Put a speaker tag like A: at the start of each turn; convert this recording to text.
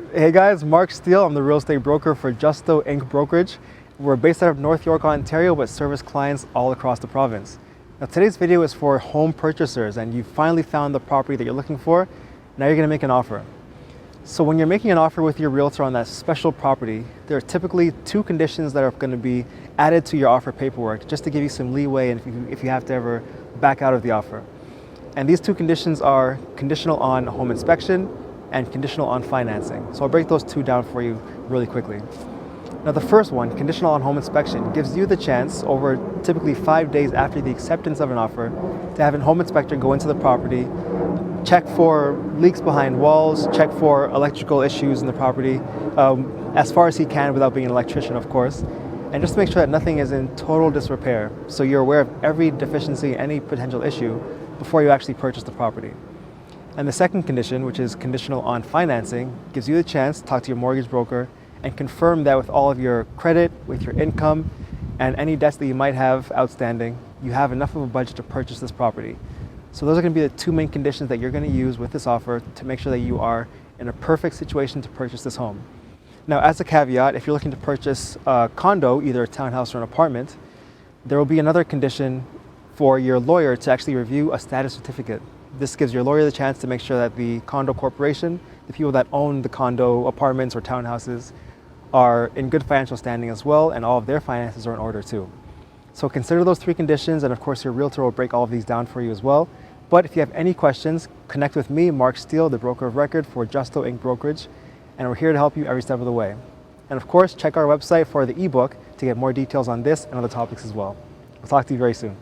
A: Hey guys, Mark Steele. I'm the real estate broker for Justo Inc. Brokerage. We're based out of North York, Ontario, but service clients all across the province. Now today's video is for home purchasers, and you finally found the property that you're looking for. Now you're going to make an offer. So when you're making an offer with your realtor on that special property, there are typically two conditions that are going to be added to your offer paperwork just to give you some leeway and if you have to ever back out of the offer. And these two conditions are conditional on home inspection and conditional on financing. So I'll break those two down for you really quickly. Now the first one, conditional on home inspection, gives you the chance over typically 5 days after the acceptance of an offer to have a home inspector go into the property, check for leaks behind walls, check for electrical issues in the property, as far as he can without being an electrician, of course, and just to make sure that nothing is in total disrepair, so you're aware of every deficiency, any potential issue before you actually purchase the property. And the second condition, which is conditional on financing, gives you the chance to talk to your mortgage broker and confirm that with all of your credit, with your income, and any debts that you might have outstanding, you have enough of a budget to purchase this property. So those are going to be the two main conditions that you're going to use with this offer to make sure that you are in a perfect situation to purchase this home. Now, as a caveat, if you're looking to purchase a condo, either a townhouse or an apartment, there will be another condition for your lawyer to actually review a status certificate. This gives your lawyer the chance to make sure that the condo corporation, the people that own the condo, apartments, or townhouses, are in good financial standing as well, and all of their finances are in order too. So consider those three conditions, and of course your realtor will break all of these down for you as well. But if you have any questions, connect with me, Mark Steele, the broker of record for Justo Inc. Brokerage, and we're here to help you every step of the way. And of course, check our website for the ebook to get more details on this and other topics as well. We'll talk to you very soon.